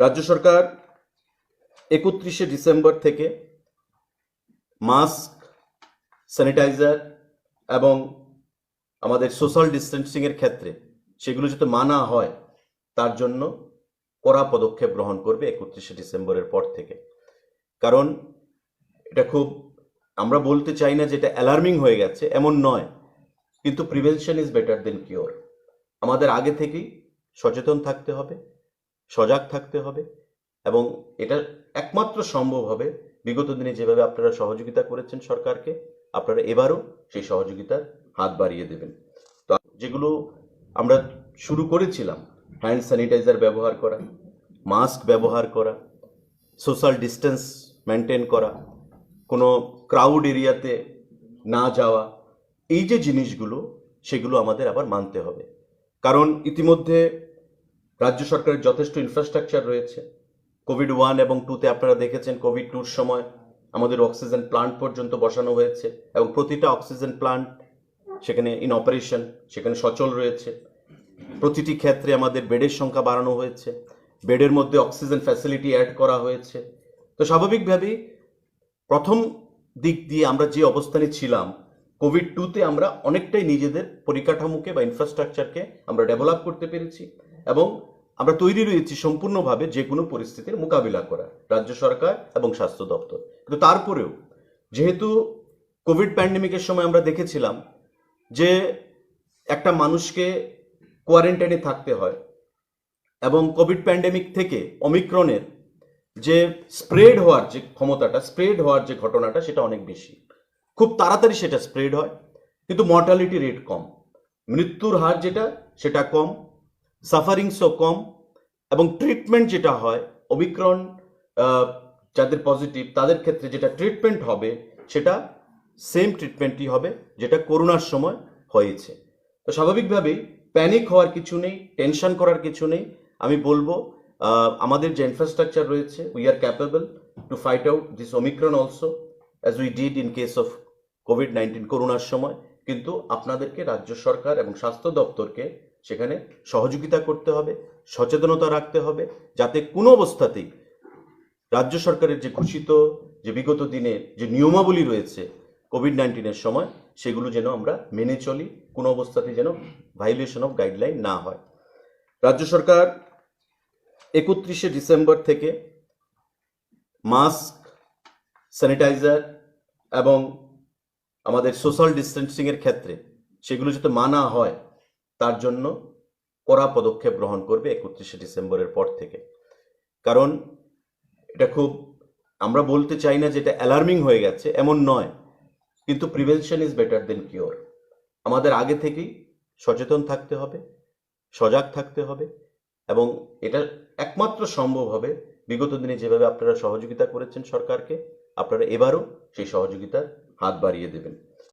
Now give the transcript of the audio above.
রাজ্য সরকার 31শে ডিসেম্বর থেকে mask, sanitiser এবং আমাদের সোশ্যাল ডিস্টেন্সিংয়ের ক্ষেত্রে সেগুলো যাতে মানা হয় তার জন্য কড়া পদক্ষেপ গ্রহণ করবে 31শে ডিসেম্বরের পর থেকে। কারণ এটা খুব, আমরা বলতে চাই না যে এটা অ্যালার্মিং হয়ে গেছে, এমন নয়, কিন্তু prevention is better then cure. আমাদের আগে থেকেই সচেতন থাকতে হবে, সজাগ থাকতে হবে, এবং এটা একমাত্র সম্ভব হবে বিগত দিনে যেভাবে আপনারা সহযোগিতা করেছেন সরকারকে, আপনারা এবারও সেই সহযোগিতার হাত বাড়িয়ে দেবেন। তো যেগুলো আমরা শুরু করেছিলাম, হ্যান্ড স্যানিটাইজার ব্যবহার করা, মাস্ক ব্যবহার করা, সোশ্যাল ডিস্টেন্স মেনটেন করা, কোনো ক্রাউড এরিয়াতে না যাওয়া, এই যে জিনিসগুলো সেগুলো আমাদের আবার মানতে হবে। কারণ ইতিমধ্যে রাজ্য সরকারের যথেষ্ট ইনফ্রাস্ট্রাকচার রয়েছে। কোভিড 1 এবং 2-তে আপনারা দেখেছেন, কোভিড 2-র সময় আমাদের অক্সিজেন প্লান্ট পর্যন্ত বসানো হয়েছে এবং প্রতিটা অক্সিজেন প্লান্ট সেখানে ইন অপারেশন, সেখানে সচল রয়েছে। প্রতিটি ক্ষেত্রে আমাদের বেডের সংখ্যা বাড়ানো হয়েছে, বেডের মধ্যে অক্সিজেন ফ্যাসিলিটি অ্যাড করা হয়েছে। তো স্বাভাবিকভাবেই প্রথম দিক দিয়ে আমরা যে অবস্থানে ছিলাম, কোভিড 2-তে আমরা অনেকটাই নিজেদের পরিকাঠামোকে বা ইনফ্রাস্ট্রাকচারকে আমরা ডেভেলপ করতে পেরেছি এবং আমরা তৈরি রয়েছি সম্পূর্ণভাবে যে কোনো পরিস্থিতির মোকাবিলা করা, রাজ্য সরকার এবং স্বাস্থ্য দপ্তর। কিন্তু তারপরেও যেহেতু কোভিড প্যান্ডেমিকের সময় আমরা দেখেছিলাম যে একটা মানুষকে কোয়ারেন্টাইনে থাকতে হয় এবং কোভিড প্যান্ডেমিক থেকে ওমিক্রনের যে স্প্রেড হওয়ার যে ক্ষমতাটা, স্প্রেড হওয়ার যে ঘটনাটা, সেটা অনেক বেশি, খুব তাড়াতাড়ি সেটা স্প্রেড হয়, কিন্তু মর্টালিটি রেট কম, মৃত্যুর হার যেটা সেটা কম, সাফারিংসও কম, এবং ট্রিটমেন্ট যেটা হয় ওমিক্রন যাদের পজিটিভ তাদের ক্ষেত্রে যেটা ট্রিটমেন্ট হবে সেটা সেম ট্রিটমেন্টই হবে যেটা করোনার সময় হয়েছে। তো স্বাভাবিকভাবেই প্যানিক হওয়ার কিছু নেই, টেনশন করার কিছু নেই। আমি বলবো আমাদের যে ইনফ্রাস্ট্রাকচার রয়েছে, we are capable to fight out this Omicron also as we did in case of COVID-19 করোনার সময়। কিন্তু আপনাদেরকে রাজ্য সরকার এবং স্বাস্থ্য দপ্তরকে সেখানে সহযোগিতা করতে হবে, সচেতনতা রাখতে হবে, যাতে কোনো অবস্থাতেই রাজ্য সরকারের যে ঘোষিত যে বিগত দিনের যে নিয়মাবলী রয়েছে কোভিড-19-এর সময়, সেগুলো যেন আমরা মেনে চলি, কোনো অবস্থাতেই যেন ভায়োলেশন অফ গাইডলাইন না হয়। রাজ্য সরকার 31শে ডিসেম্বর থেকে মাস্ক, স্যানিটাইজার এবং আমাদের সোশ্যাল ডিস্টেন্সিংয়ের ক্ষেত্রে সেগুলো যাতে মানা হয় তার জন্য কড়া পদক্ষেপ গ্রহণ করবে 31শে ডিসেম্বরের পর থেকে। কারণ এটা খুব, আমরা বলতে চাই না যে এটা অ্যালার্মিং হয়ে গেছে, এমন নয়, কিন্তু prevention is better then cure. আমাদের আগে থেকেই সচেতন থাকতে হবে, সজাগ থাকতে হবে, এবং এটা একমাত্র সম্ভব হবে বিগত দিনে যেভাবে আপনারা সহযোগিতা করেছেন সরকারকে, আপনারা এবারও সেই সহযোগিতার হাত বাড়িয়ে দেবেন।